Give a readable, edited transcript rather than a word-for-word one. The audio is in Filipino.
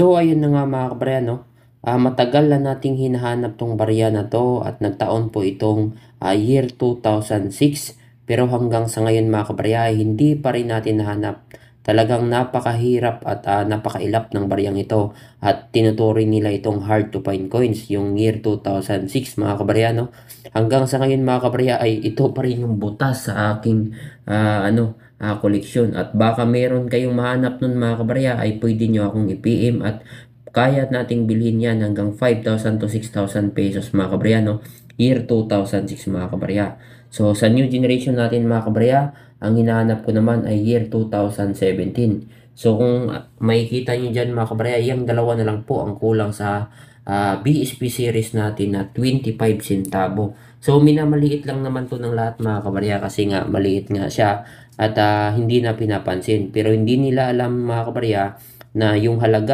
So ayun na nga mga kabarya, no? Matagal na nating hinahanap tong barya na to at nagtaon po itong year 2006. Pero hanggang sa ngayon mga kabarya ay hindi pa rin natin nahanap. Talagang napakahirap at napakailap ng baryang ito. At tinuturing nila itong hard to find coins, yung year 2006 mga kabarya, no? Hanggang sa ngayon mga kabarya ay ito pa rin yung butas sa aking koleksyon. At baka meron kayong mahanap nun mga kabarya ay pwede nyo akong i-PM at kaya nating bilhin yan hanggang 5,000 to 6,000 pesos mga kabarya, no? Year 2006 mga kabarya. So sa new generation natin mga kabarya, ang hinahanap ko naman ay year 2017. So kung makikita nyo dyan mga kabarya, yung dalawa na lang po ang kulang sa BSP series natin na 25 centavo. So minamaliit lang naman to ng lahat mga kabarya kasi nga maliit nga siya at hindi na pinapansin. Pero hindi nila alam mga kabarya na yung halaga